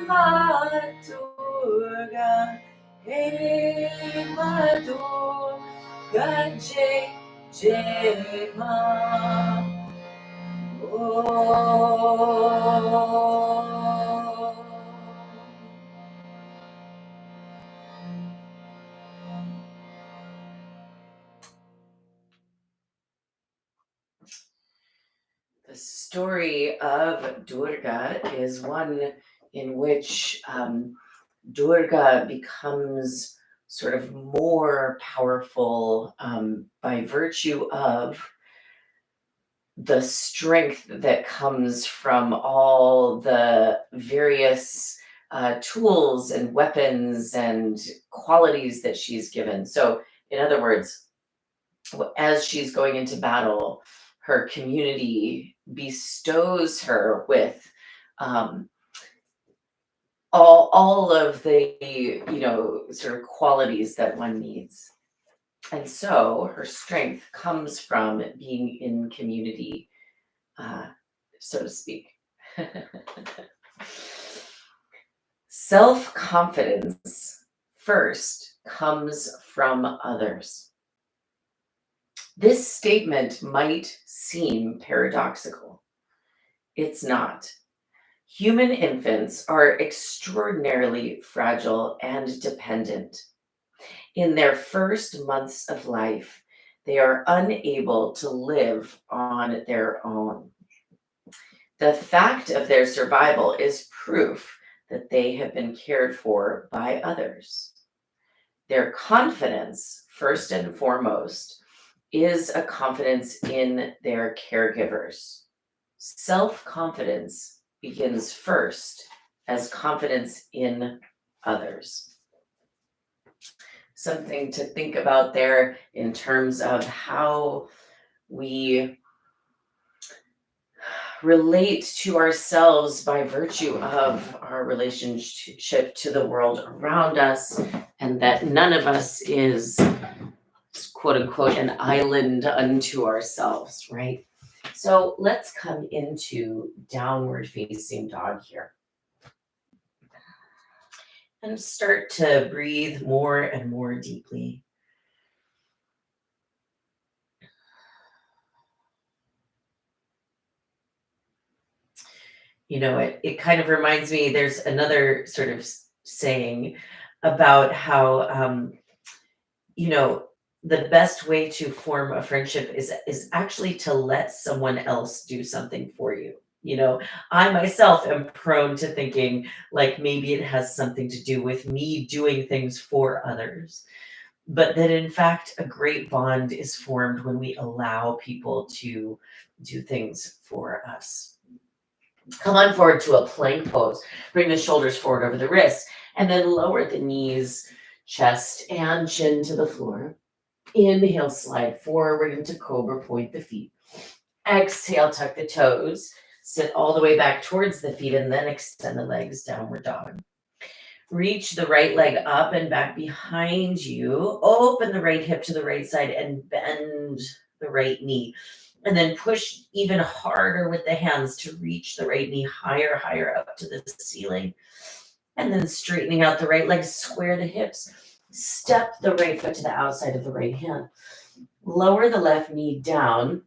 Ma Durga, Hey Ma Durga, Jai Jai Ma. The story of Durga is one in which Durga becomes sort of more powerful by virtue of the strength that comes from all the various tools and weapons and qualities that she's given. So, in other words, as she's going into battle, her community bestows her with um, all of the sort of qualities that one needs. And so her strength comes from being in community, so to speak. Self-confidence first comes from others. This statement might seem paradoxical. It's not. Human infants are extraordinarily fragile and dependent. In their first months of life, they are unable to live on their own. The fact of their survival is proof that they have been cared for by others. Their confidence, first and foremost, is a confidence in their caregivers. Self-confidence begins first as confidence in others. Something to think about there in terms of how we relate to ourselves by virtue of our relationship to the world around us, and that none of us is quote unquote an island unto ourselves, right? So let's come into downward facing dog here and start to breathe more and more deeply. It kind of reminds me, there's another sort of saying about how, the best way to form a friendship is actually to let someone else do something for you. I myself am prone to thinking like maybe it has something to do with me doing things for others, but that in fact a great bond is formed when we allow people to do things for us. Come on forward to a plank pose. Bring the shoulders forward over the wrists, and then lower the knees, chest, and chin to the floor. Inhale, slide forward into cobra, point the feet. Exhale, tuck the toes. Sit all the way back towards the feet, and then extend the legs, downward dog. Reach the right leg up and back behind you. Open the right hip to the right side and bend the right knee. And then push even harder with the hands to reach the right knee higher up to the ceiling. And then straightening out the right leg, square the hips. Step the right foot to the outside of the right hand. Lower the left knee down.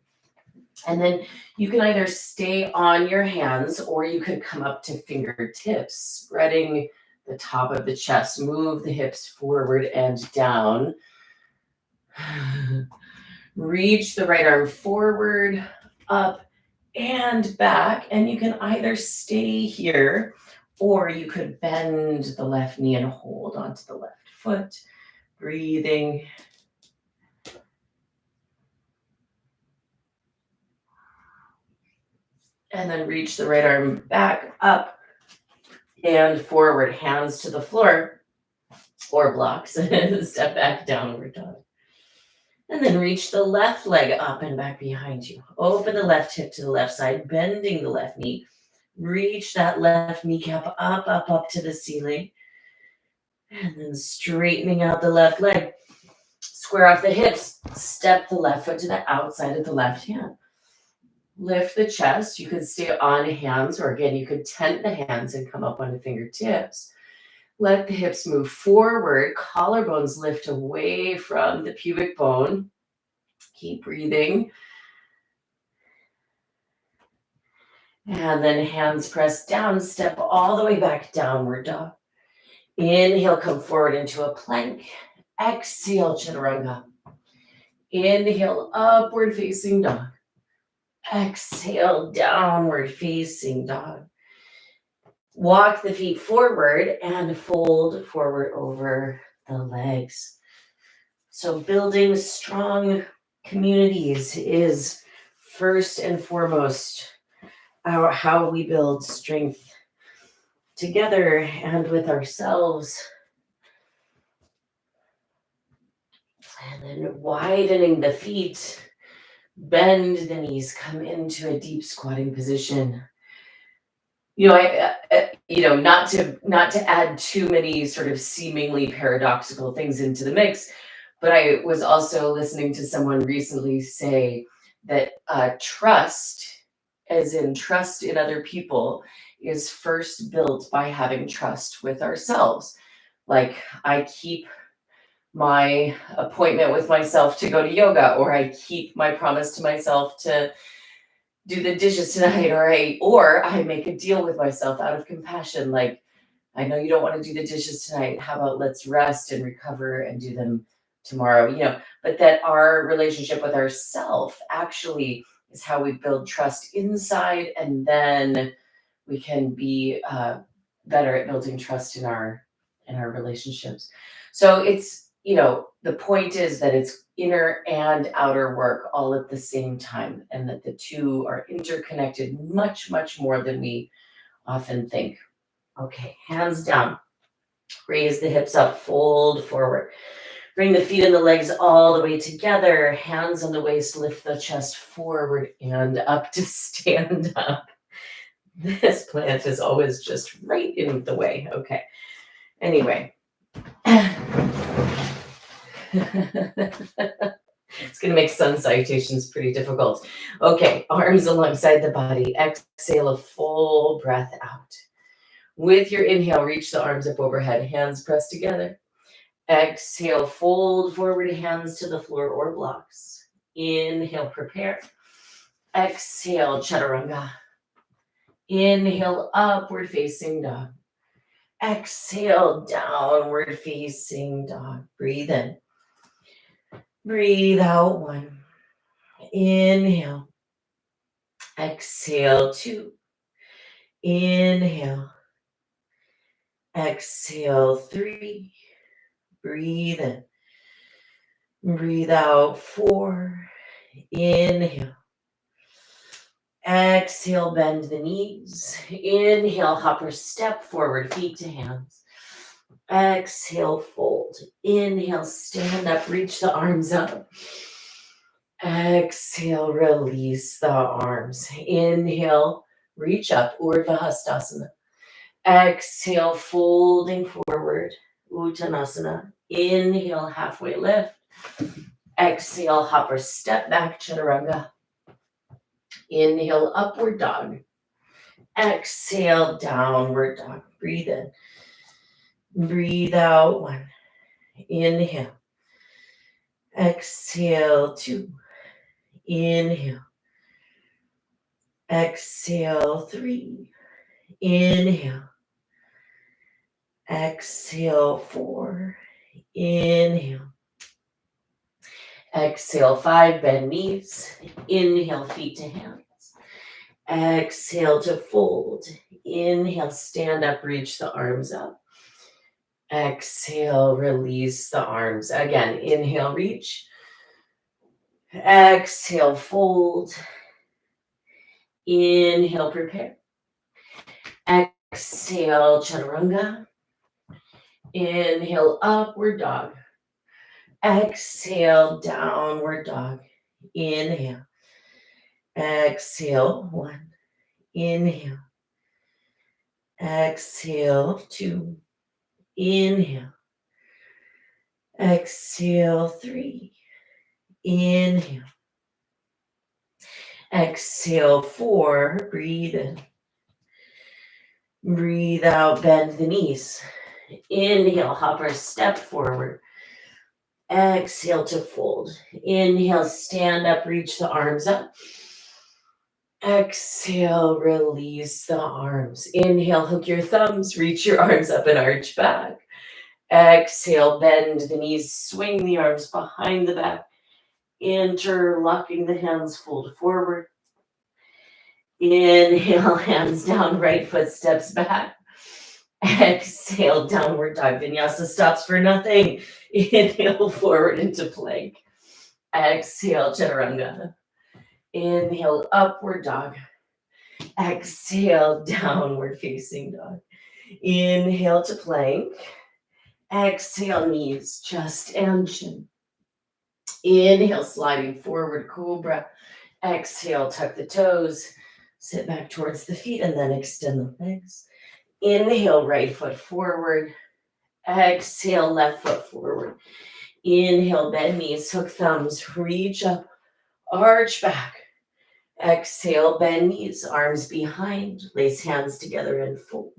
And then you can either stay on your hands or you could come up to fingertips, spreading the top of the chest. Move the hips forward and down. Reach the right arm forward, up, and back. And you can either stay here or you could bend the left knee and hold onto the left foot. Breathing. And then reach the right arm back, up, and forward. Hands to the floor or blocks. Step back, downward dog. And then reach the left leg up and back behind you. Open the left hip to the left side, bending the left knee. Reach that left kneecap up to the ceiling. And then straightening out the left leg. Square off the hips. Step the left foot to the outside of the left hand. Lift the chest. You could stay on hands, or again, you could tent the hands and come up on the fingertips. Let the hips move forward. Collarbones lift away from the pubic bone. Keep breathing. And then hands press down, step all the way back, downward dog. Inhale, come forward into a plank. Exhale, chaturanga. Inhale, upward facing dog. Exhale, downward facing dog. Walk the feet forward and fold forward over the legs. So building strong communities is first and foremost how we build strength together and with ourselves. And then widening the feet, bend the knees, come into a deep squatting position. Not to add too many sort of seemingly paradoxical things into the mix, but I was also listening to someone recently say that trust, as in trust in other people, is first built by having trust with ourselves. Like, I keep my appointment with myself to go to yoga, or I keep my promise to myself to do the dishes tonight, or I make a deal with myself out of compassion, like, I know you don't want to do the dishes tonight, how about let's rest and recover and do them tomorrow, but that our relationship with ourself actually is how we build trust inside, and then we can be better at building trust in our relationships. So it's, the point is that it's inner and outer work all at the same time, and that the two are interconnected much, much more than we often think. Okay, hands down. Raise the hips up, fold forward. Bring the feet and the legs all the way together. Hands on the waist, lift the chest forward and up to stand up. This plant is always just right in the way. Okay. Anyway. It's going to make sun salutations pretty difficult. Okay, arms alongside the body. Exhale a full breath out. With your inhale, reach the arms up overhead. Hands pressed together. Exhale, fold forward, hands to the floor or blocks. Inhale, prepare. Exhale, chaturanga. Inhale, upward facing dog. Exhale, downward facing dog. Breathe in. Breathe out, 1. Inhale. Exhale, 2. Inhale. Exhale, 3. Breathe in. Breathe out, 4. Inhale. Exhale, bend the knees. Inhale, hop or step forward, feet to hands. Exhale, fold. Inhale, stand up, reach the arms up. Exhale, release the arms. Inhale, reach up, Urdhva Hastasana. Exhale, folding forward, Uttanasana. Inhale, halfway lift. Exhale, hop or step back, Chaturanga. Inhale, upward dog. Exhale, downward dog. Breathe in. Breathe out, 1. Inhale. Exhale, 2. Inhale. Exhale, 3. Inhale. Exhale, 4. Inhale. Exhale, 5. Bend knees. Inhale, feet to hands. Exhale to fold. Inhale, stand up, reach the arms up. Exhale, release the arms. Again, inhale, reach. Exhale, fold. Inhale, prepare. Exhale, chaturanga. Inhale, upward dog. Exhale, downward dog. Inhale. Exhale, 1. Inhale. Exhale, 2. Inhale. Exhale, 3. Inhale. Exhale, 4. Breathe in. Breathe out, bend the knees. Inhale, hop or step forward. Exhale to fold. Inhale, stand up, reach the arms up. Exhale, release the arms. Inhale, hook your thumbs, reach your arms up and arch back. Exhale, bend the knees, swing the arms behind the back. Interlocking the hands, fold forward. Inhale, hands down, right foot steps back. Exhale, downward dog. Vinyasa stops for nothing. Inhale, forward into plank. Exhale, chaturanga. Inhale, upward dog. Exhale, downward facing dog. Inhale to plank. Exhale, knees, chest, and chin. Inhale, sliding forward, cobra. Exhale, tuck the toes. Sit back towards the feet and then extend the legs. Inhale, right foot forward. Exhale, left foot forward. Inhale, bend knees, hook thumbs, reach up, arch back. Exhale, bend knees, arms behind, lace hands together and fold.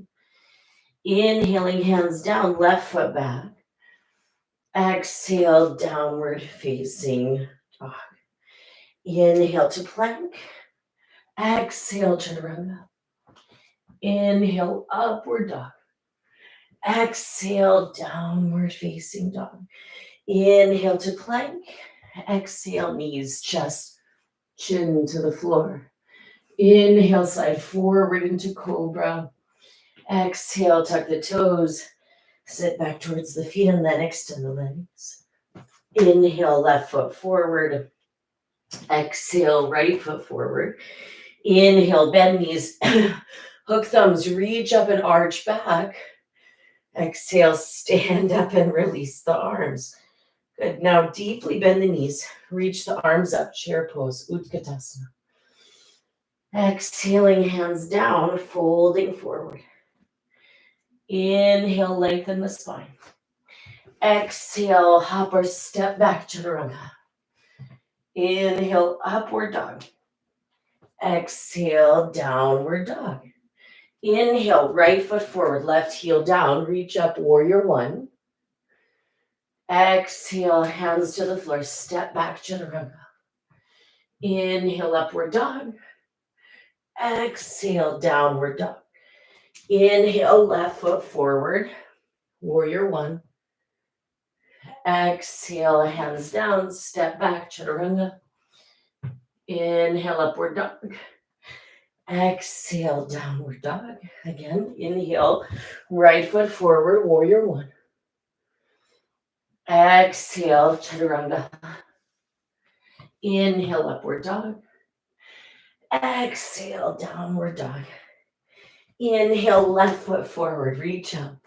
Inhaling, hands down, left foot back. Exhale, downward facing dog. Inhale to plank. Exhale, chaturanga. Inhale, upward dog. Exhale, downward facing dog. Inhale to plank. Exhale, knees, chest, chin to the floor. Inhale, slide forward into cobra. Exhale, tuck the toes. Sit back towards the feet and then extend the legs. Inhale, left foot forward. Exhale, right foot forward. Inhale, bend knees. Hook thumbs, reach up and arch back. Exhale, stand up and release the arms. Good. Now deeply bend the knees. Reach the arms up. Chair pose. Utkatasana. Exhaling, hands down, folding forward. Inhale, lengthen the spine. Exhale, hop or step back, chaturanga. Inhale, upward dog. Exhale, downward dog. Inhale, right foot forward, left heel down, reach up, warrior one. Exhale, hands to the floor, step back, chaturanga. Inhale, upward dog. Exhale, downward dog. Inhale, left foot forward, warrior one. Exhale, hands down, step back, chaturanga. Inhale, upward dog. Exhale, downward dog. Again, inhale, right foot forward, warrior one. Exhale, chaturanga. Inhale, upward dog. Exhale, downward dog. Inhale, left foot forward, reach up.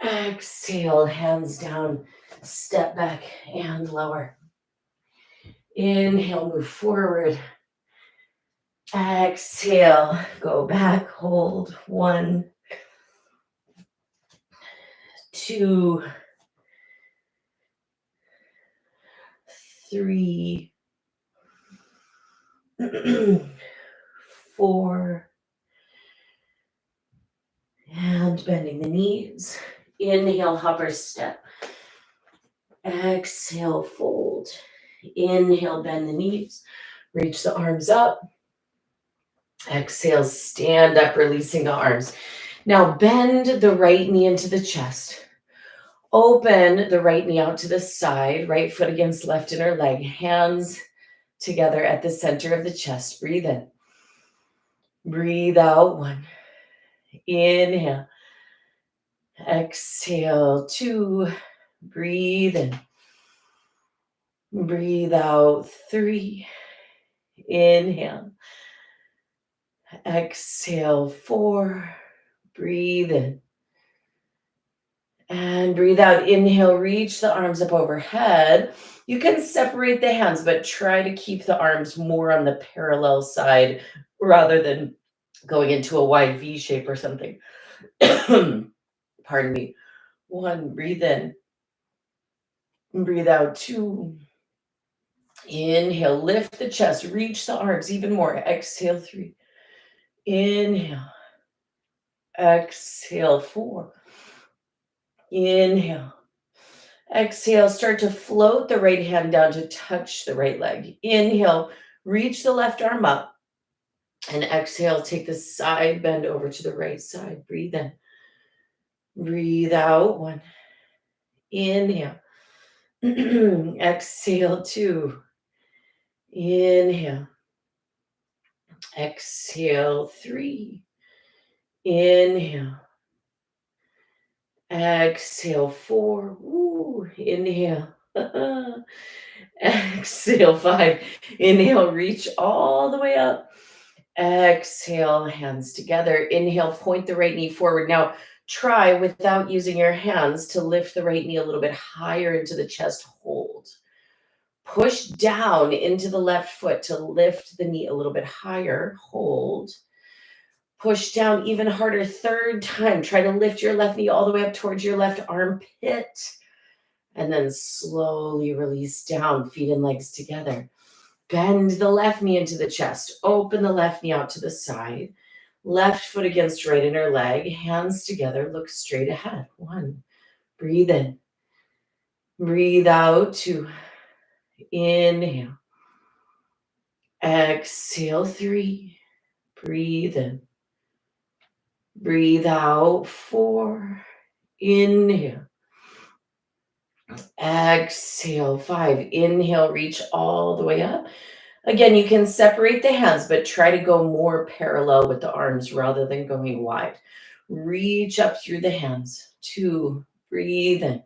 Exhale, hands down, step back and lower. Inhale, move forward. Exhale, go back, hold. 1, 2, 3, 4, and bending the knees. Inhale, hopper step. Exhale, fold. Inhale, bend the knees. Reach the arms up. Exhale, stand up, releasing the arms. Now bend the right knee into the chest. Open the right knee out to the side, right foot against left inner leg, hands together at the center of the chest. Breathe in. Breathe out. 1. Inhale. Exhale. 2. Breathe in. Breathe out. 3. Inhale. Exhale. 4. Breathe in. And breathe out. Inhale, reach the arms up overhead. You can separate the hands, but try to keep the arms more on the parallel side rather than going into a wide V shape or something. Pardon me. 1, breathe in. Breathe out. 2. Inhale, lift the chest, reach the arms even more. Exhale, 3. Inhale. Exhale, 4. Inhale. Exhale, start to float the right hand down to touch the right leg. Inhale, reach the left arm up. And exhale, take the side bend over to the right side. Breathe in. Breathe out. 1. Inhale. Exhale, 2. Inhale. Exhale, 3. Inhale. Exhale, 4. Woo. Inhale. Exhale, 5. Inhale, reach all the way up. Exhale, hands together. Inhale, point the right knee forward. Now, try without using your hands to lift the right knee a little bit higher into the chest. Hold. Push down into the left foot to lift the knee a little bit higher. Hold. Push down even harder. Third time. Try to lift your left knee all the way up towards your left armpit. And then slowly release down, feet and legs together. Bend the left knee into the chest. Open the left knee out to the side. Left foot against right inner leg. Hands together. Look straight ahead. 1. Breathe in. Breathe out. 2. Inhale. Exhale. 3. Breathe in. Breathe out. 4. Inhale. Exhale. 5. Inhale. Reach all the way up. Again, you can separate the hands, but try to go more parallel with the arms rather than going wide. Reach up through the hands. 2. Breathe in.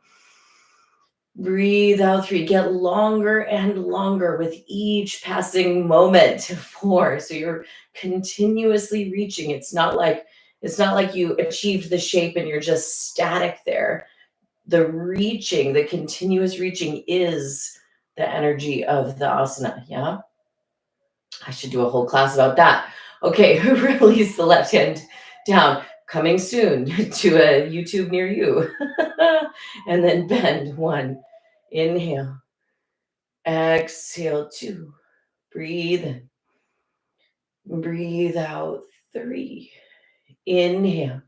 Breathe out. 3. Get longer and longer with each passing moment. 4. So you're continuously reaching. It's not like you achieved the shape and you're just static there. The reaching, the continuous reaching is the energy of the asana. Yeah. I should do a whole class about that. Okay, release the left hand down. Coming soon to a YouTube near you. And then bend. 1. Inhale. Exhale. 2. Breathe in. Breathe out. 3. Inhale.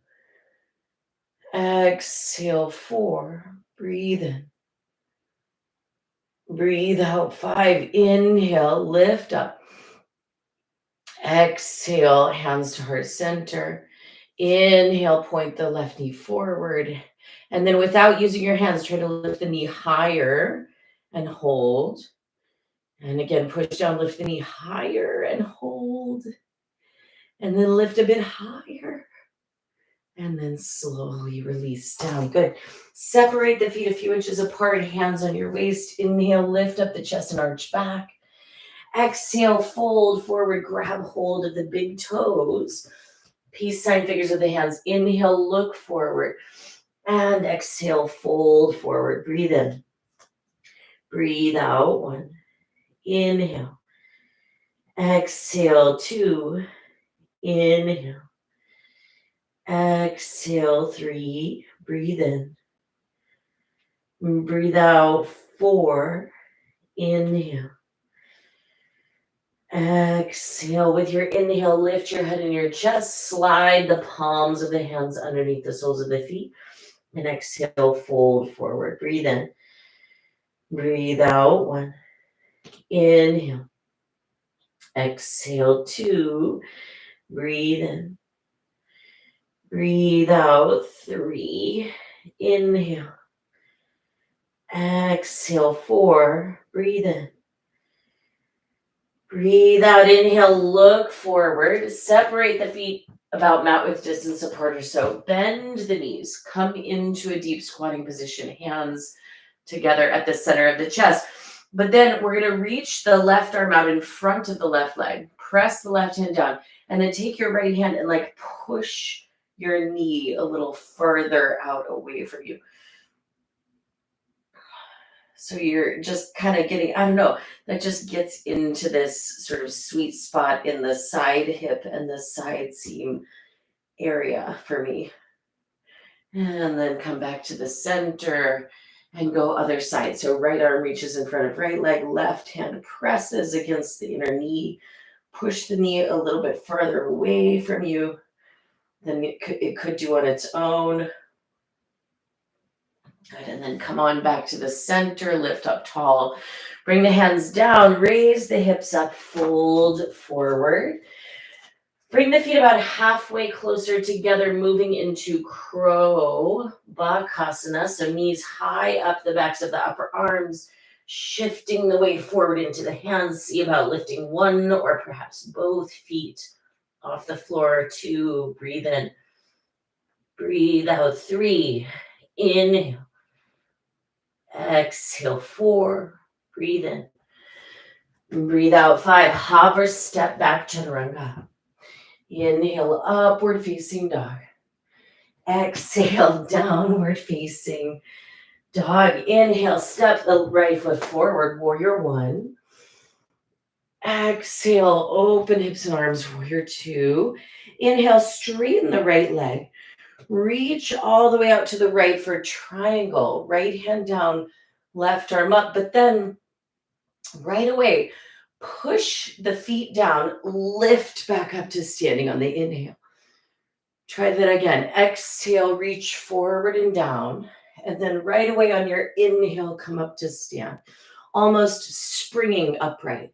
Exhale. 4. Breathe in. Breathe out. 5. Inhale. Lift up. Exhale. Hands to heart center. Inhale, point the left knee forward. And then without using your hands, try to lift the knee higher and hold. And again, push down, lift the knee higher and hold. And then lift a bit higher. And then slowly release down. Good. Separate the feet a few inches apart, hands on your waist. Inhale, lift up the chest and arch back. Exhale, fold forward, grab hold of the big toes. Peace sign fingers of the hands. Inhale, look forward. And exhale, fold forward. Breathe in. Breathe out. 1. Inhale. Exhale. 2. Inhale. Exhale. 3. Breathe in. Breathe out. 4. Inhale. Exhale. With your inhale, lift your head and your chest. Slide the palms of the hands underneath the soles of the feet. And exhale, fold forward. Breathe in. Breathe out. 1. Inhale. Exhale. 2. Breathe in. Breathe out. 3. Inhale. Exhale. 4. Breathe in. Breathe out. Inhale. Look forward. Separate the feet about mat width distance apart or so. Bend the knees. Come into a deep squatting position. Hands together at the center of the chest. But then we're going to reach the left arm out in front of the left leg. Press the left hand down. And then take your right hand and push your knee a little further out away from you. So you're just kind of getting, I don't know, that just gets into this sort of sweet spot in the side hip and the side seam area for me. And then come back to the center And go other side. So right arm reaches in front of right leg, left hand presses against the inner knee. Push the knee a little bit farther away from you than it could do on its own. Good, and then come on back to the center, lift up tall. Bring the hands down, raise the hips up, fold forward. Bring the feet about halfway closer together, moving into crow bakasana. So knees high up the backs of the upper arms, shifting the weight forward into the hands. See about lifting one or perhaps both feet off the floor. 2, breathe in. Breathe out. 3, inhale. Exhale. 4, breathe in. Breathe out. 5, hover, step back, chaturanga. Inhale, upward facing dog. Exhale, downward facing dog. Inhale, step the right foot forward, warrior 1. Exhale, open hips and arms, warrior 2. Inhale, straighten the right leg. Reach all the way out to the right for triangle. Right hand down, left arm up, but then right away, push the feet down, lift back up to standing on the inhale. Try that again. Exhale, reach forward and down. And then right away on your inhale, come up to stand. Almost springing upright.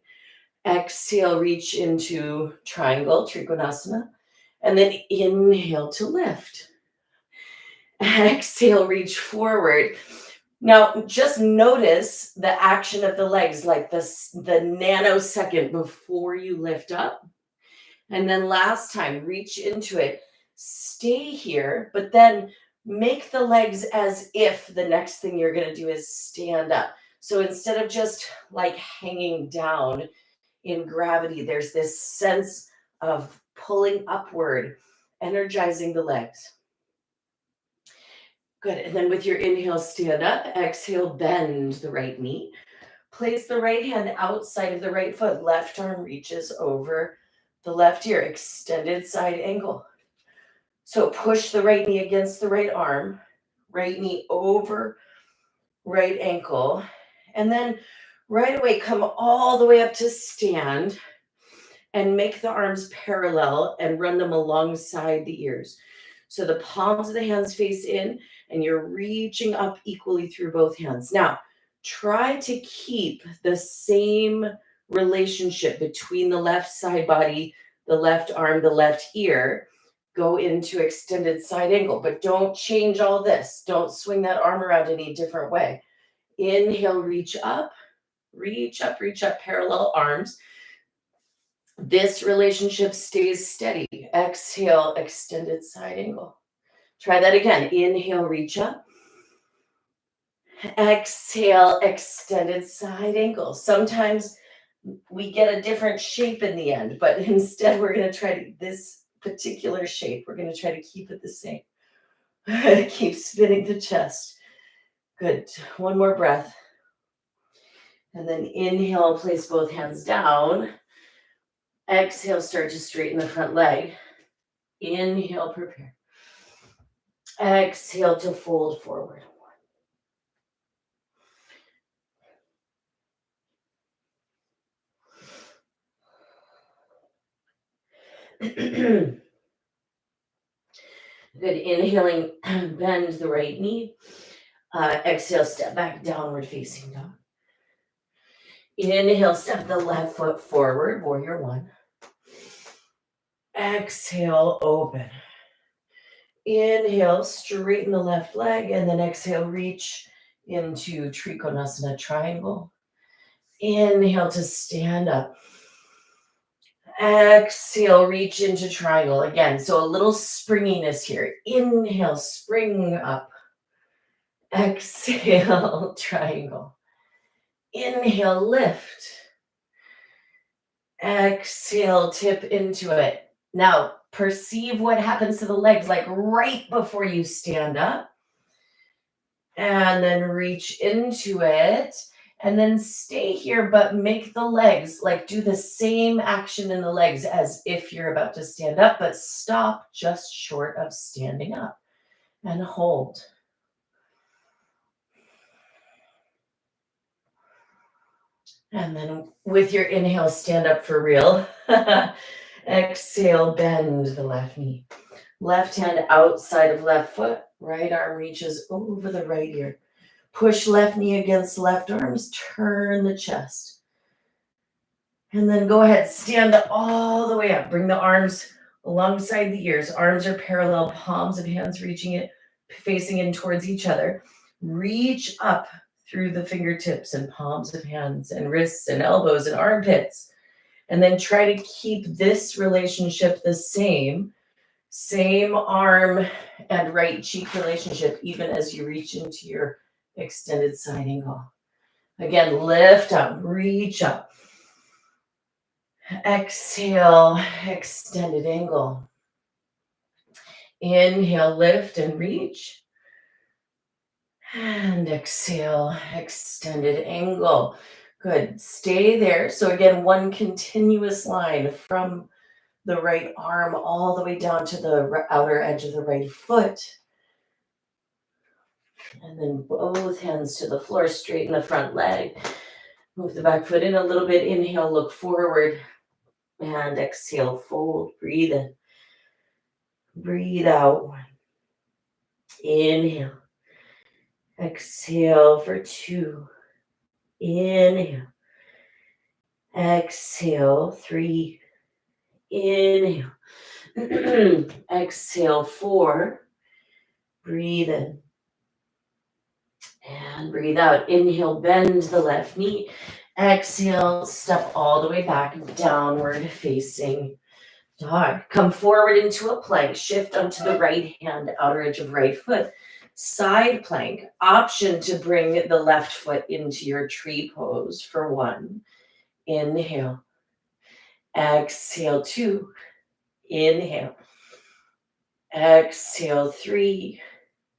Exhale, reach into triangle, trikonasana. And then inhale to lift. Exhale, reach forward. Now, just notice the action of the legs, like this, the nanosecond before you lift up. And then last time, reach into it. Stay here, but then make the legs as if the next thing you're going to do is stand up. So instead of just like hanging down in gravity, there's this sense of pulling upward, energizing the legs. Good. And then with your inhale, stand up. Exhale, bend the right knee. Place the right hand outside of the right foot. Left arm reaches over the left ear. Extended side angle. So push the right knee against the right arm. Right knee over right ankle. And then right away, come all the way up to stand. And make the arms parallel and run them alongside the ears. So the palms of the hands face in and you're reaching up equally through both hands. Now, try to keep the same relationship between the left side body, the left arm, the left ear. Go into extended side angle, but don't change all this. Don't swing that arm around any different way. Inhale, reach up, parallel arms. This relationship stays steady. Exhale, extended side angle. Try that again. Inhale, reach up. Exhale, extended side angle. Sometimes we get a different shape in the end, but instead we're going to try to, this particular shape, we're going to try to keep it the same. Keep spinning the chest. Good. One more breath. And then inhale, place both hands down. Exhale, start to straighten the front leg. Inhale, prepare. Exhale to fold forward. Good. Inhaling, bend the right knee. Exhale, step back, downward facing dog. Inhale, step the left foot forward, warrior 1. Exhale, open. Inhale, straighten the left leg, and then exhale, reach into Trikonasana triangle. Inhale to stand up. Exhale, reach into triangle again. So a little springiness here. Inhale, spring up. Exhale, triangle. Inhale, lift. Exhale, tip into it. Now, perceive what happens to the legs, like right before you stand up. And then reach into it. And then stay here, but make the legs, like do the same action in the legs as if you're about to stand up, but stop just short of standing up. And hold. And then with your inhale, stand up for real. Exhale, bend the left knee. Left hand outside of left foot. Right arm reaches over the right ear. Push left knee against left arms. Turn the chest. And then go ahead, stand all the way up. Bring the arms alongside the ears. Arms are parallel, palms of hands reaching it, facing in towards each other. Reach up through the fingertips and palms of hands and wrists and elbows and armpits. And then try to keep this relationship the same arm and right cheek relationship, even as you reach into your extended side angle. Again, lift up, reach up. Exhale, extended angle. Inhale, lift and reach. And exhale, extended angle. Good. Stay there. So again, one continuous line from the right arm all the way down to the outer edge of the right foot. And then both hands to the floor, straighten the front leg. Move the back foot in a little bit. Inhale, look forward. And exhale, fold. Breathe in. Breathe out. Inhale. Exhale for 2. Inhale. Exhale, 3. Inhale. Exhale, 4. Breathe in. And breathe out. Inhale, bend the left knee. Exhale, step all the way back, downward facing dog. Come forward into a plank. Shift onto the right hand, outer edge of right foot. Side plank. Option to bring the left foot into your tree pose for 1. Inhale. Exhale, 2. Inhale. Exhale, 3.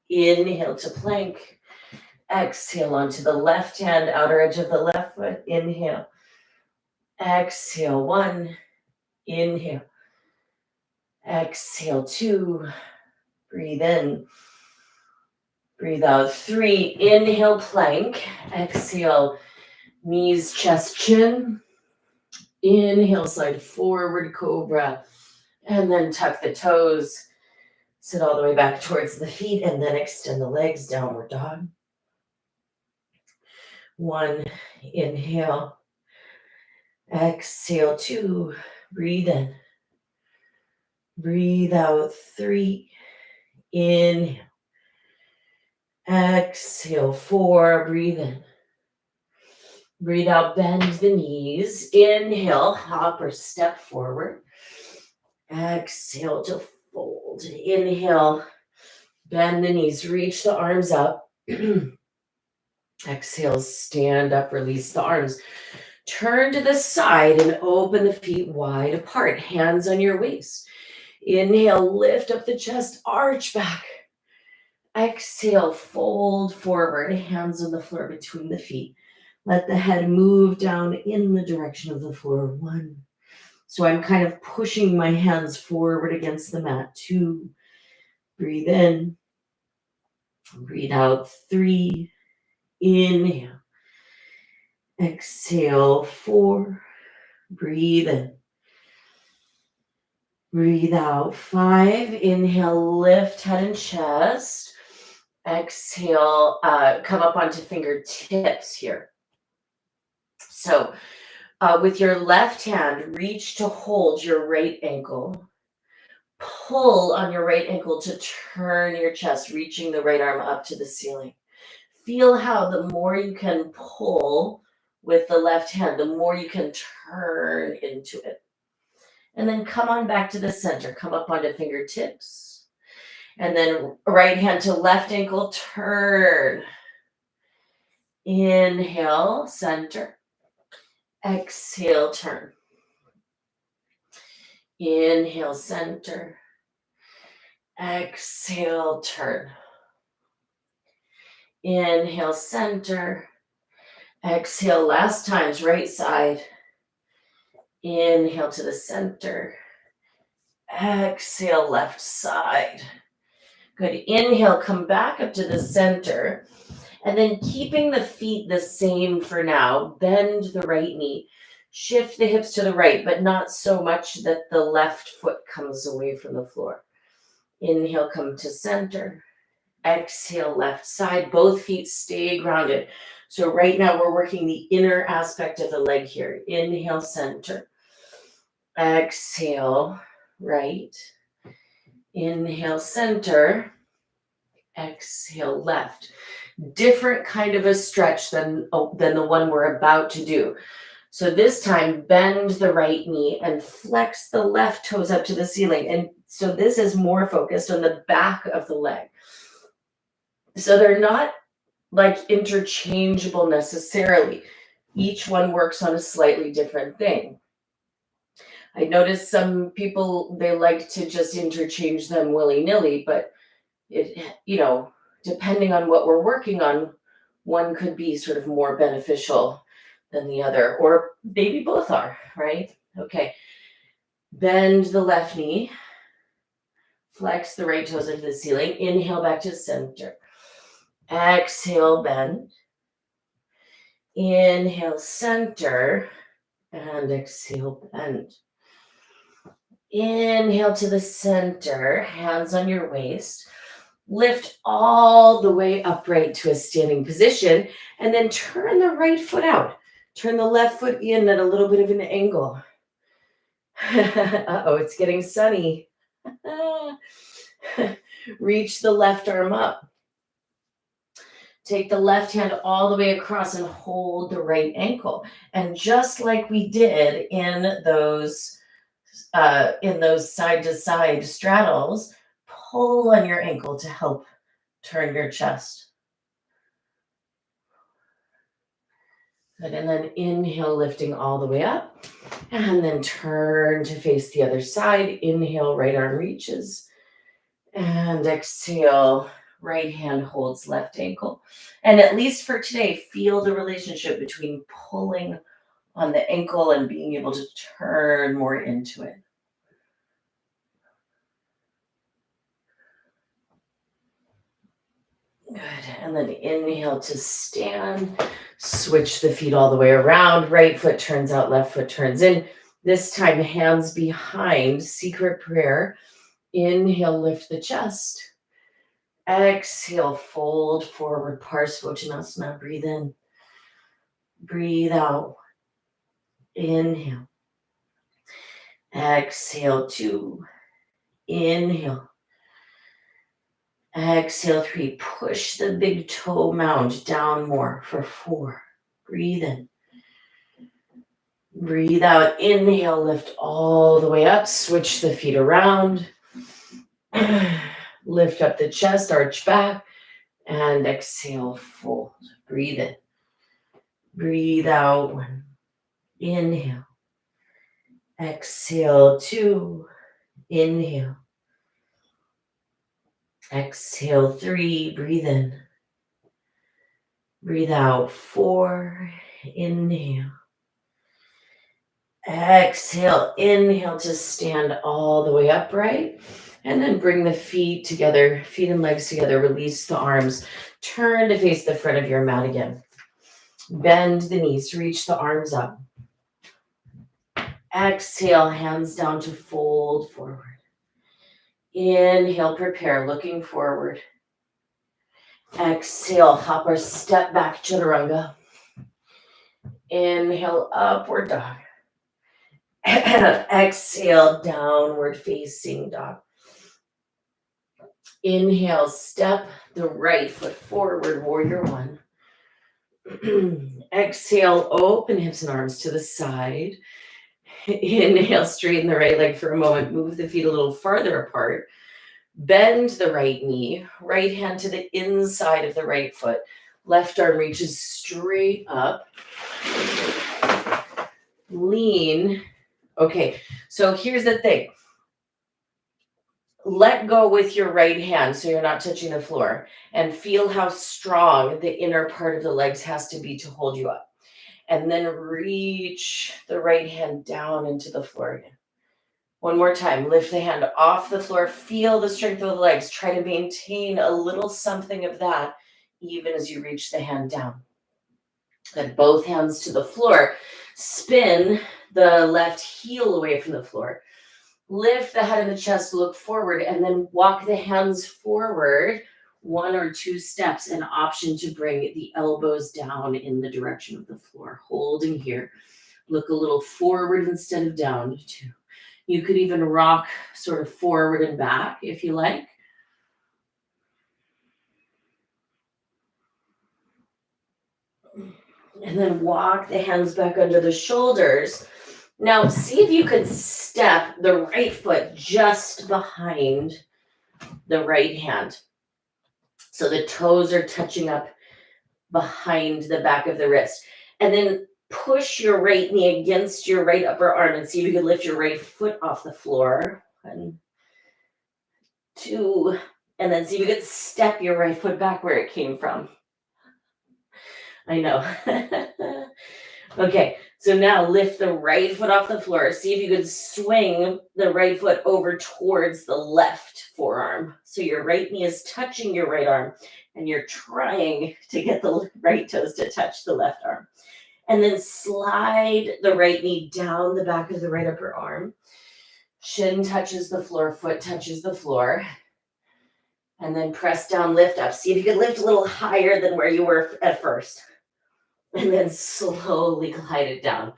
Inhale to plank. Exhale onto the left hand, outer edge of the left foot. Inhale. Exhale, 1. Inhale. Exhale, 2. Breathe in. Breathe out, 3. Inhale, plank. Exhale, knees, chest, chin. Inhale, slide forward, cobra. And then tuck the toes. Sit all the way back towards the feet and then extend the legs, downward dog. 1. Inhale. Exhale, 2. Breathe in. Breathe out, 3. Inhale. Exhale, 4. Breathe in. Breathe out, bend the knees. Inhale, hop or step forward. Exhale to fold. Inhale, bend the knees, reach the arms up. Exhale, stand up, release the arms. Turn to the side and open the feet wide apart. Hands on your waist. Inhale, lift up the chest, arch back. Exhale, fold forward, hands on the floor between the feet. Let the head move down in the direction of the floor. 1. So I'm kind of pushing my hands forward against the mat. 2. Breathe in. Breathe out. 3. Inhale. Exhale. 4. Breathe in. Breathe out. 5. Inhale, lift head and chest. Exhale, come up onto fingertips here. So with your left hand, reach to hold your right ankle. Pull on your right ankle to turn your chest, reaching the right arm up to the ceiling. Feel how the more you can pull with the left hand, the more you can turn into it. And then come on back to the center. Come up onto fingertips. And then right hand to left ankle, turn. Inhale, center. Exhale, turn. Inhale, center. Exhale, turn. Inhale, center. Exhale, last times, right side. Inhale to the center. Exhale, left side. Good. Inhale, come back up to the center. And then keeping the feet the same for now, bend the right knee. Shift the hips to the right, but not so much that the left foot comes away from the floor. Inhale, come to center. Exhale, left side. Both feet stay grounded. So right now we're working the inner aspect of the leg here. Inhale, center. Exhale, right. Inhale, center. Exhale, left. Different kind of a stretch than the one we're about to do. So this time, bend the right knee and flex the left toes up to the ceiling. And so this is more focused on the back of the leg. So they're not like interchangeable necessarily. Each one works on a slightly different thing. I noticed some people, they like to just interchange them willy-nilly, but depending on what we're working on, one could be sort of more beneficial than the other, or maybe both are, right? Okay. Bend the left knee. Flex the right toes into the ceiling. Inhale back to center. Exhale, bend. Inhale, center. And exhale, bend. Inhale to the center. Hands on your waist. Lift all the way upright to a standing position, and then turn the right foot out. Turn the left foot in at a little bit of an angle. Uh-oh, it's getting sunny. Reach the left arm up. Take the left hand all the way across and hold the right ankle. And just like we did in those side-to-side straddles, pull on your ankle to help turn your chest. Good, and then inhale, lifting all the way up, and then turn to face the other side. Inhale, right arm reaches, and exhale, right hand holds left ankle. And at least for today, feel the relationship between pulling on the ankle and being able to turn more into it. Good, and then inhale to stand. Switch the feet all the way around. Right foot turns out, left foot turns in. This time, hands behind, secret prayer. Inhale, lift the chest. Exhale, fold forward, Parsvottanasana. Breathe in. Breathe out. Inhale. Exhale, 2. Inhale. Exhale, 3. Push the big toe mound down more for 4. Breathe in. Breathe out. Inhale, lift all the way up. Switch the feet around. Lift up the chest, arch back. And exhale, fold. Breathe in. Breathe out. 1. Inhale. Exhale, 2. Inhale. Exhale, 3. Breathe in. Breathe out. 4. Inhale. Exhale. Inhale to stand all the way upright. And then bring the feet together, feet and legs together. Release the arms. Turn to face the front of your mat again. Bend the knees. Reach the arms up. Exhale. Hands down to fold forward. Inhale. Prepare. Looking forward. Exhale. Hop or step back. Chaturanga. Inhale. Upward dog. Exhale. Downward facing dog. Inhale, step the right foot forward, warrior 1. Exhale, open hips and arms to the side. Inhale, straighten the right leg for a moment. Move the feet a little farther apart. Bend the right knee. Right hand to the inside of the right foot. Left arm reaches straight up. Lean. Okay, so here's the thing. Let go with your right hand so you're not touching the floor, and feel how strong the inner part of the legs has to be to hold you up. And then reach the right hand down into the floor again. One more time. Lift the hand off the floor. Feel the strength of the legs. Try to maintain a little something of that even as you reach the hand down. Then both hands to the floor. Spin the left heel away from the floor. Lift the head and the chest, look forward, and then walk the hands forward 1 or 2 steps, an option to bring the elbows down in the direction of the floor. Holding here. Look a little forward instead of down. 2. You could even rock sort of forward and back if you like. And then walk the hands back under the shoulders. Now, see if you could step the right foot just behind the right hand. So the toes are touching up behind the back of the wrist. And then push your right knee against your right upper arm and see if you can lift your right foot off the floor. 1, 2, and then see if you could step your right foot back where it came from. I know. Okay, so now lift the right foot off the floor. See if you could swing the right foot over towards the left forearm. So your right knee is touching your right arm, and you're trying to get the right toes to touch the left arm. And then slide the right knee down the back of the right upper arm. Shin touches the floor, foot touches the floor. And then press down, lift up. See if you could lift a little higher than where you were at first. And then slowly glide it down.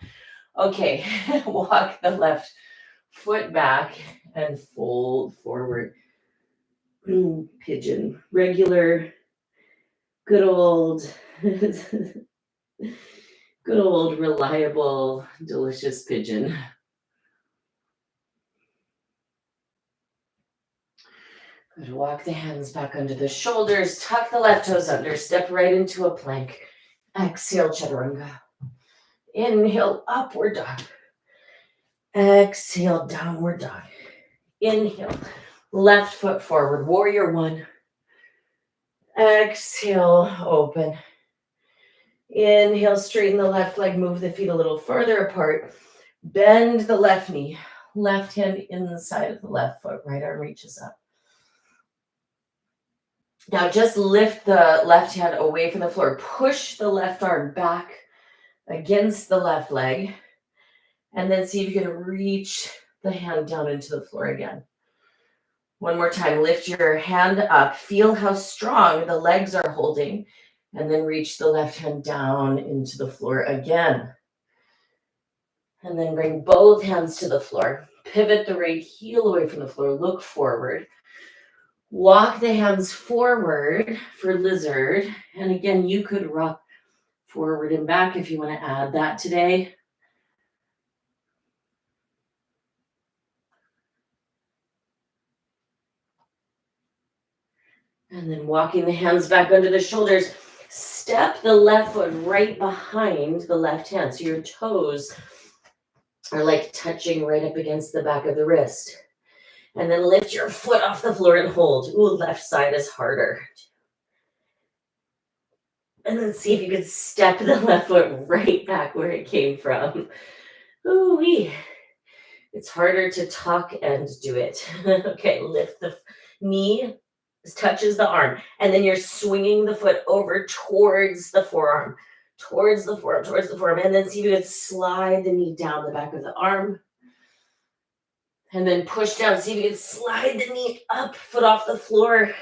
Okay, walk the left foot back and fold forward. Pigeon. Regular, good old, reliable, delicious pigeon. Good. Walk the hands back under the shoulders. Tuck the left toes under. Step right into a plank. Exhale, chaturanga. Inhale, upward dog. Exhale, downward dog. Inhale, left foot forward, warrior 1. Exhale, open. Inhale, straighten the left leg, move the feet a little further apart. Bend the left knee. Left hand inside of the left foot, right arm reaches up. Now just lift the left hand away from the floor. Push the left arm back against the left leg. And then see if you can reach the hand down into the floor again. One more time, lift your hand up. Feel how strong the legs are holding. And then reach the left hand down into the floor again. And then bring both hands to the floor. Pivot the right heel away from the floor. Look forward. Walk the hands forward for lizard. And again, you could rock forward and back if you want to add that today. And then walking the hands back under the shoulders. Step the left foot right behind the left hand. So your toes are like touching right up against the back of the wrist. And then lift your foot off the floor and hold. Ooh, left side is harder. And then see if you can step the left foot right back where it came from. Ooh-wee. It's harder to talk and do it. Okay, lift the knee, touches the arm. And then you're swinging the foot over towards the forearm. Towards the forearm. And then see if you can slide the knee down the back of the arm. And then push down. See if you can slide the knee up, foot off the floor.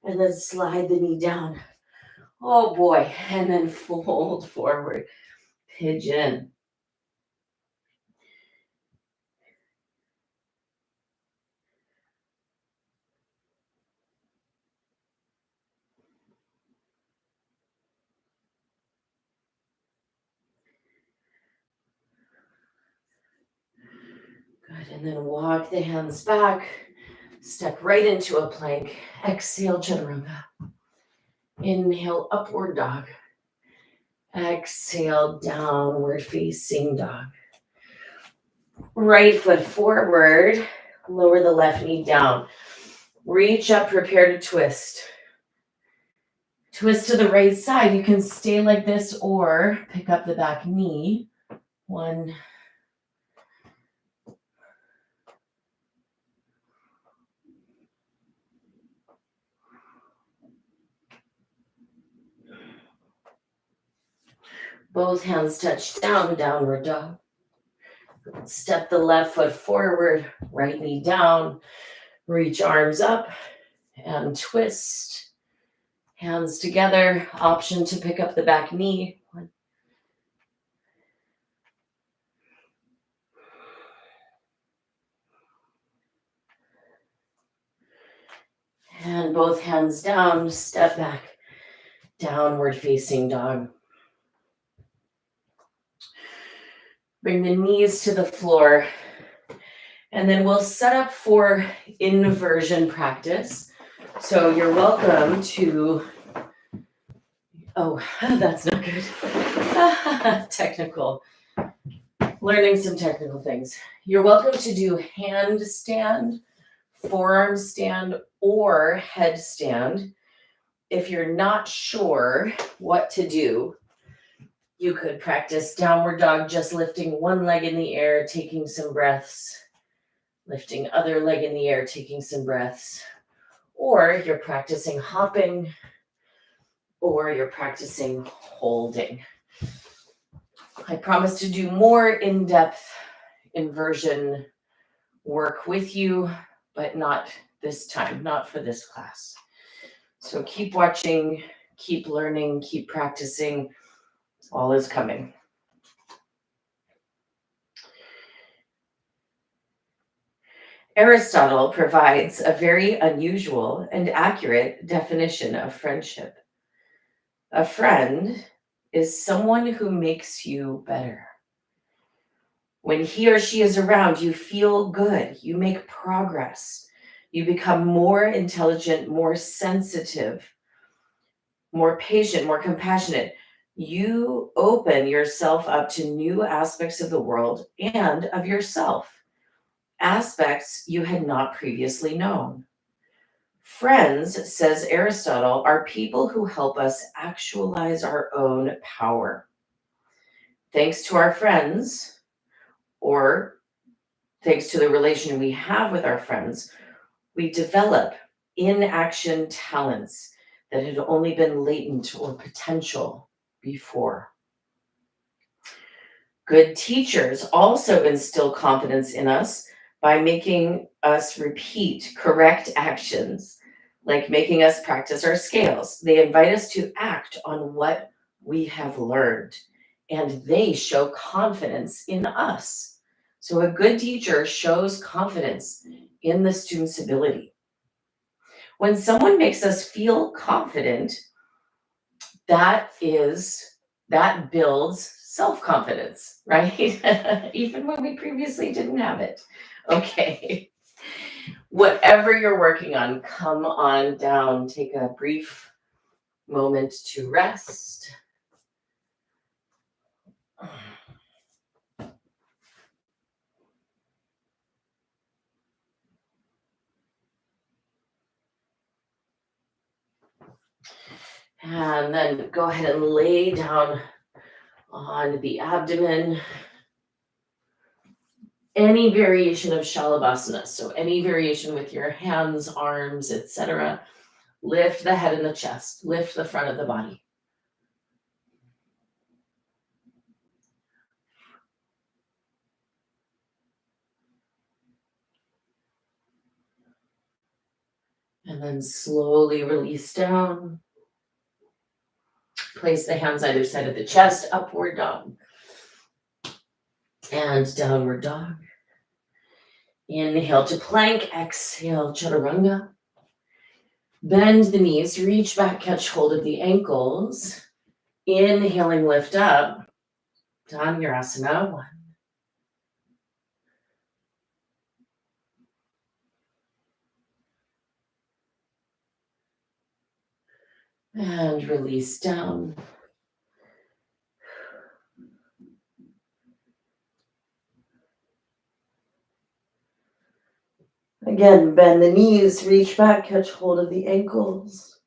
And then slide the knee down. Oh boy. And then fold forward. Pigeon. Good. And then walk the hands back. Step right into a plank. Exhale, chaturanga. Inhale, upward dog. Exhale, downward facing dog. Right foot forward. Lower the left knee down. Reach up, prepare to twist. Twist to the right side. You can stay like this or pick up the back knee. 1, Both hands touch down, downward dog. Step the left foot forward, right knee down, reach arms up and twist. Hands together, option to pick up the back knee. And both hands down, step back, downward facing dog. Bring the knees to the floor. And then we'll set up for inversion practice. So you're welcome to, oh, that's not good. Technical, learning some technical things. You're welcome to do handstand, forearm stand, or headstand. If you're not sure what to do, you could practice downward dog, just lifting one leg in the air, taking some breaths, lifting other leg in the air, taking some breaths. Or you're practicing hopping, or you're practicing holding. I promise to do more in-depth inversion work with you, but not this time, not for this class. So keep watching, keep learning, keep practicing. All is coming. Aristotle provides a very unusual and accurate definition of friendship. A friend is someone who makes you better. When he or she is around, you feel good, you make progress, you become more intelligent, more sensitive, more patient, more compassionate. You open yourself up to new aspects of the world and of yourself, aspects you had not previously known. Friends, says Aristotle, are people who help us actualize our own power. Thanks to our friends, or thanks to the relation we have with our friends, we develop in-action talents that had only been latent or potential before. Good teachers also instill confidence in us by making us repeat correct actions, like making us practice our scales. They invite us to act on what we have learned, and they show confidence in us. So a good teacher shows confidence in the student's ability. When someone makes us feel confident, that builds self-confidence, right? Even when we previously didn't have it. Okay. Whatever you're working on, come on down. Take a brief moment to rest. And then go ahead and lay down on the abdomen. Any variation of Shalabhasana, so any variation with your hands, arms, etc. Lift the head and the chest, lift the front of the body. And then slowly release down. Place the hands either side of the chest, upward dog. And downward dog. Inhale to plank, exhale chaturanga. Bend the knees, reach back, catch hold of the ankles. Inhaling, lift up. Dhanurasana, 1. And release down. Again, bend the knees, reach back, catch hold of the ankles.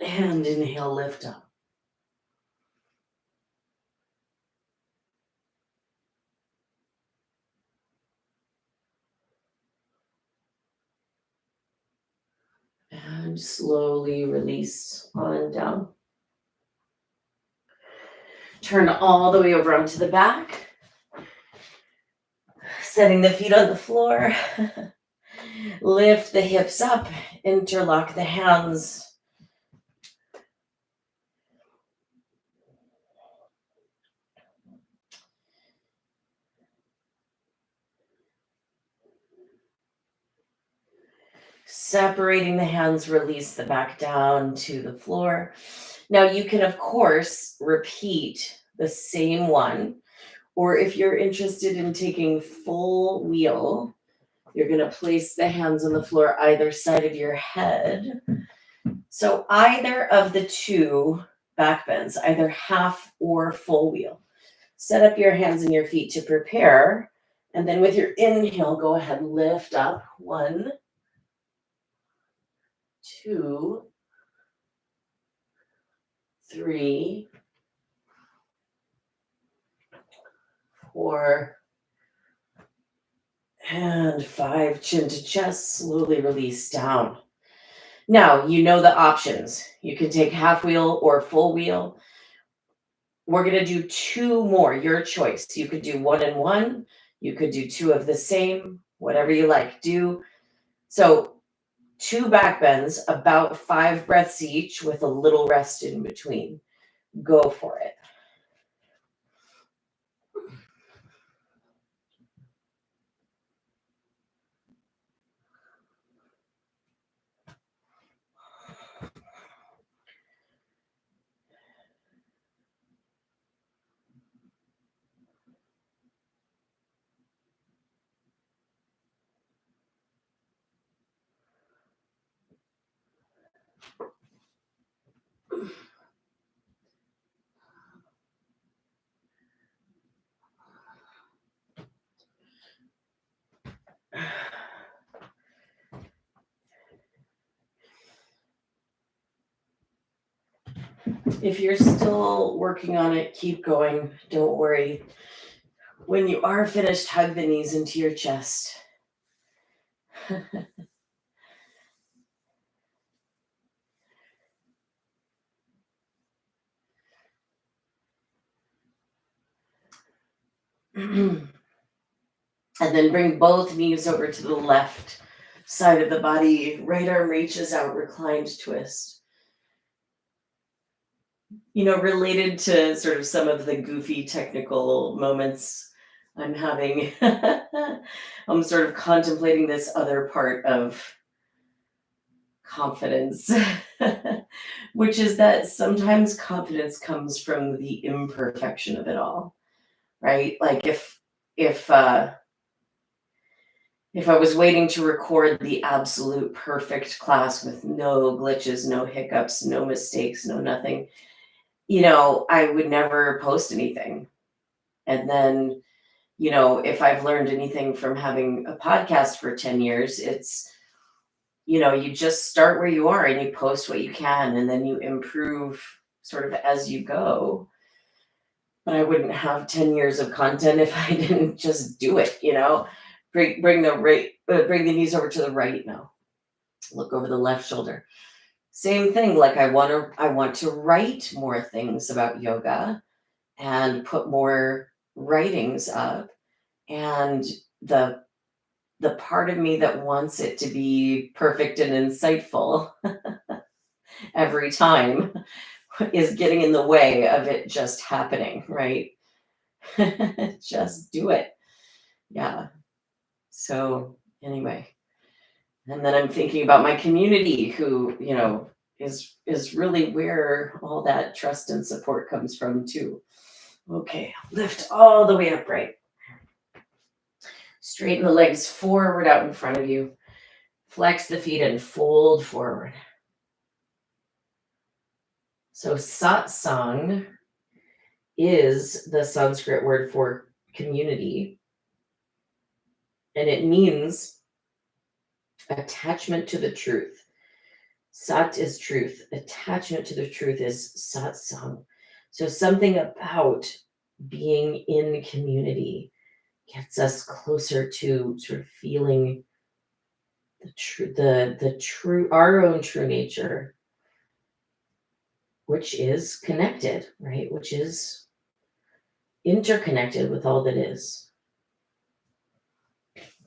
And inhale, lift up. And slowly release on down. Turn all the way over onto the back, setting the feet on the floor. Lift the hips up, interlock the hands. Separating the hands, release the back down to the floor. Now you can, of course, repeat the same one, or if you're interested in taking full wheel, you're going to place the hands on the floor either side of your head. So either of the two back bends, either half or full wheel. Set up your hands and your feet to prepare. And then with your inhale, go ahead, lift up. 1, 2, 3, 4, and 5. Chin to chest, slowly release down. Now, you know the options. You can take half wheel or full wheel. We're going to do 2 more, your choice. You could do 1 and 1. You could do 2 of the same, whatever you like. So 2 back bends, about 5 breaths each with a little rest in between. Go for it. If you're still working on it, keep going. Don't worry. When you are finished, hug the knees into your chest. And then bring both knees over to the left side of the body. Right arm reaches out, reclined twist. Related to sort of some of the goofy technical moments I'm having, I'm sort of contemplating this other part of confidence, which is that sometimes confidence comes from the imperfection of it all, right? Like if I was waiting to record the absolute perfect class with no glitches, no hiccups, no mistakes, no nothing, I would never post anything. And then, if I've learned anything from having a podcast for 10 years, it's, you just start where you are and you post what you can and then you improve sort of as you go. But I wouldn't have 10 years of content if I didn't just do it, Bring the knees over to the right now. Look over the left shoulder. Same thing, like I want to write more things about yoga and put more writings up. And the part of me that wants it to be perfect and insightful every time is getting in the way of it just happening, right? Just do it. Yeah. So anyway, and then I'm thinking about my community who, is really where all that trust and support comes from too. Okay, lift all the way upright. Straighten the legs forward out in front of you. Flex the feet and fold forward. So satsang is the Sanskrit word for community. And it means attachment to the truth. Sat is truth. Attachment to the truth is satsang. So something about being in community gets us closer to sort of feeling the true, our own true nature, which is connected, right? Which is interconnected with all that is.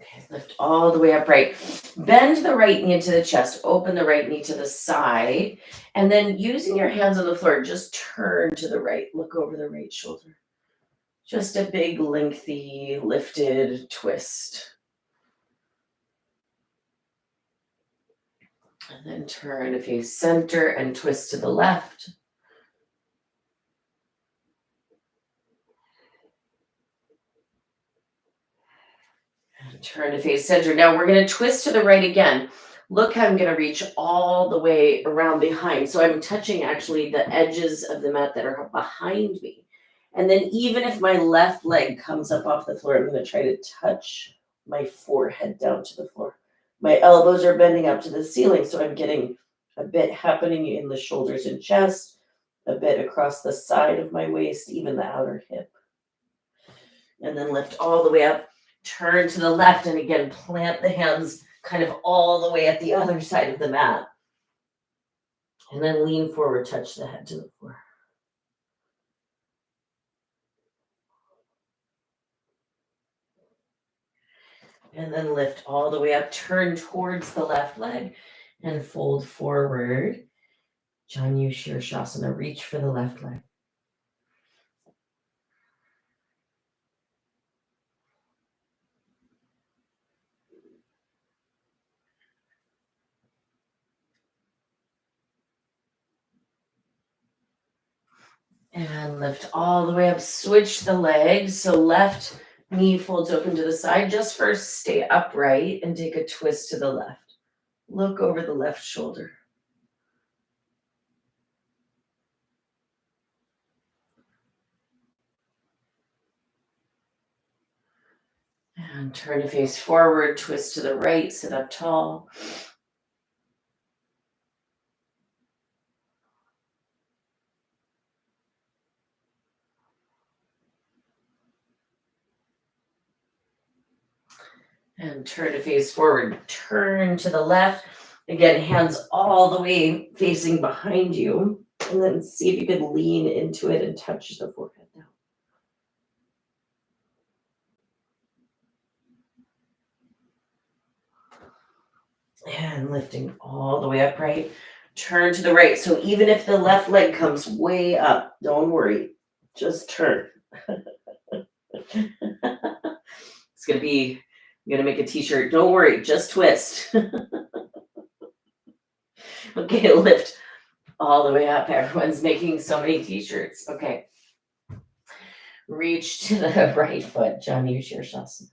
Okay, lift all the way upright. Bend the right knee into the chest, open the right knee to the side, and then using your hands on the floor, just turn to the right. Look over the right shoulder. Just a big, lengthy, lifted twist. And then turn to face center and twist to the left. And turn to face center. Now we're going to twist to the right again. Look how I'm going to reach all the way around behind. So I'm touching actually the edges of the mat that are behind me. And then even if my left leg comes up off the floor, I'm going to try to touch my forehead down to the floor. My elbows are bending up to the ceiling, so I'm getting a bit happening in the shoulders and chest, a bit across the side of my waist, even the outer hip. And then lift all the way up, turn to the left, and again, plant the hands kind of all the way at the other side of the mat. And then lean forward, touch the head to the floor. And then lift all the way up, turn towards the left leg and fold forward. Janu Shirshasana, reach for the left leg. And lift all the way up, switch the legs. So left knee folds open to the side. Just first stay upright and take a twist to the left. Look over the left shoulder. And turn to face forward, twist to the right, sit up tall. And turn to face forward, turn to the left. Again, hands all the way facing behind you. And then see if you can lean into it and touch the forehead down. And lifting all the way upright. Turn to the right. So even if the left leg comes way up, don't worry. Just turn. It's going to be, I'm going to make a t-shirt. Don't worry, just twist. Okay, lift all the way up. Everyone's making so many t-shirts. Okay. Reach to the right foot, Janu Shirshasana.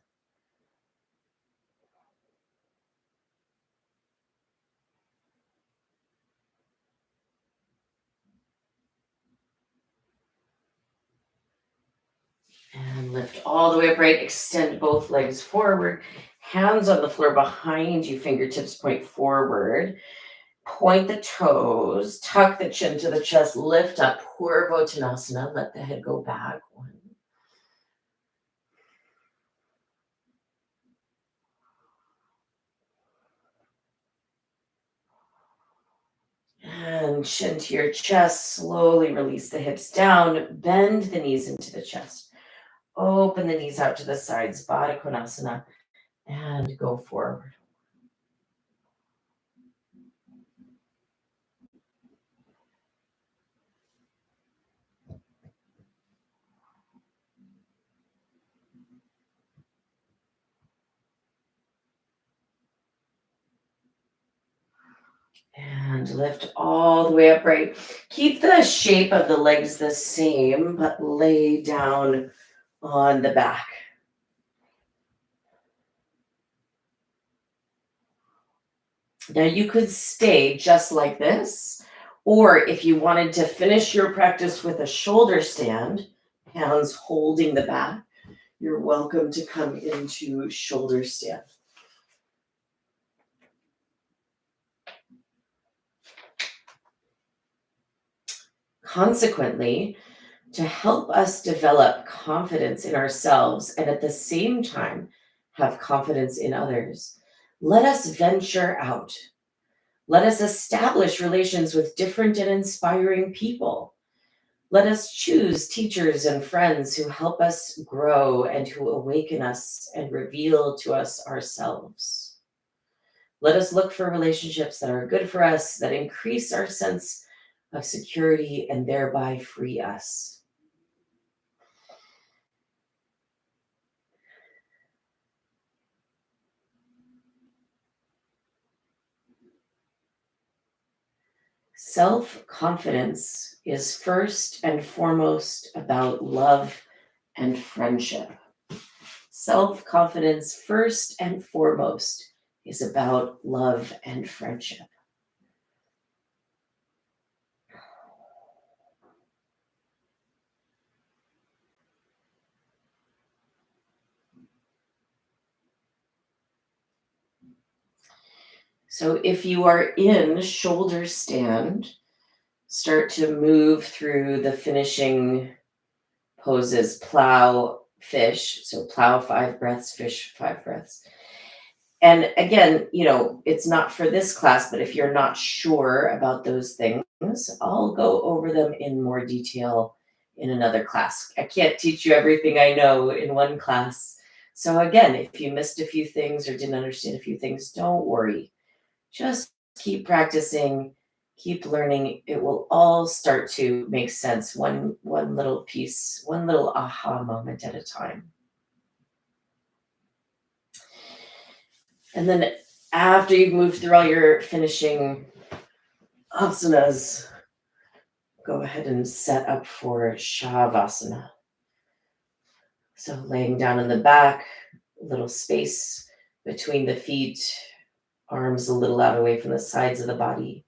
And lift all the way upright. Extend both legs forward. Hands on the floor behind you. Fingertips point forward. Point the toes. Tuck the chin to the chest. Lift up. Purvottanasana. Let the head go back. One. And chin to your chest. Slowly release the hips down. Bend the knees into the chest. Open the knees out to the sides. Baddha Konasana. And go forward. And lift all the way upright. Keep the shape of the legs the same, but lay down on the back. Now you could stay just like this, or if you wanted to finish your practice with a shoulder stand, hands holding the back, you're welcome to come into shoulder stand. Consequently, to help us develop confidence in ourselves and at the same time have confidence in others, let us venture out. Let us establish relations with different and inspiring people. Let us choose teachers and friends who help us grow and who awaken us and reveal to us ourselves. Let us look for relationships that are good for us, that increase our sense of security and thereby free us. Self confidence is first and foremost about love and friendship. Self confidence, first and foremost, is about love and friendship. So if you are in shoulder stand, start to move through the finishing poses, plow, fish. So plow 5 breaths, fish 5 breaths. And again, it's not for this class, but if you're not sure about those things, I'll go over them in more detail in another class. I can't teach you everything I know in one class. So again, if you missed a few things or didn't understand a few things, don't worry. Just keep practicing, keep learning. It will all start to make sense, one little piece, one little aha moment at a time. And then after you've moved through all your finishing asanas, go ahead and set up for Shavasana. So laying down on the back, a little space between the feet, arms a little out away from the sides of the body.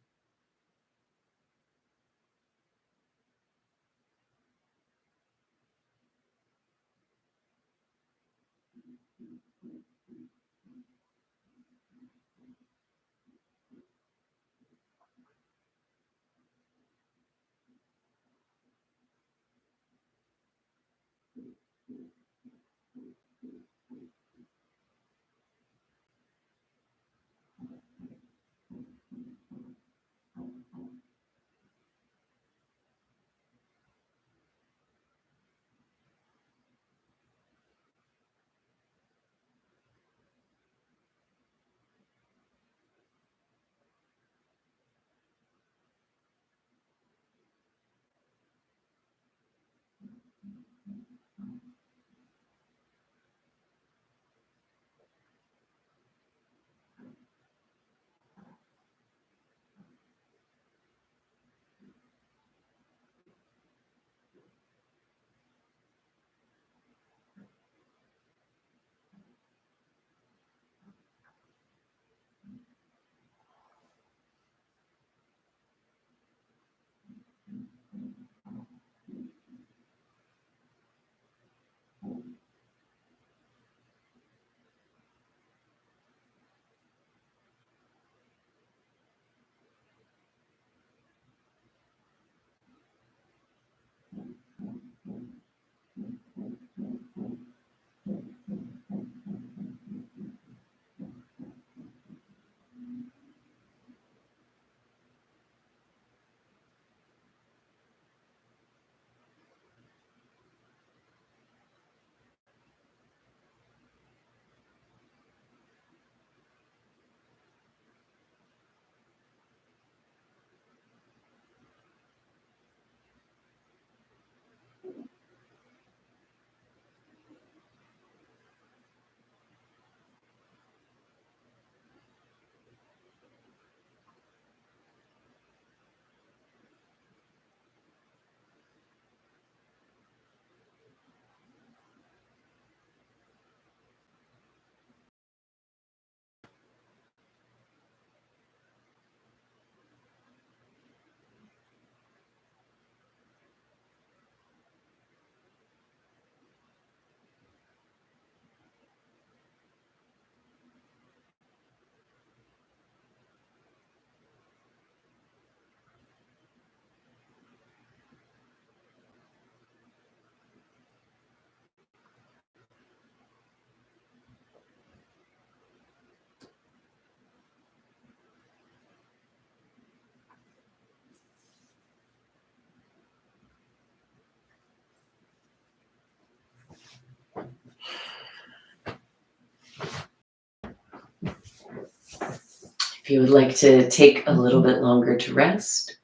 If you would like to take a little bit longer to rest,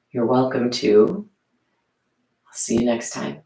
you're welcome to. I'll see you next time.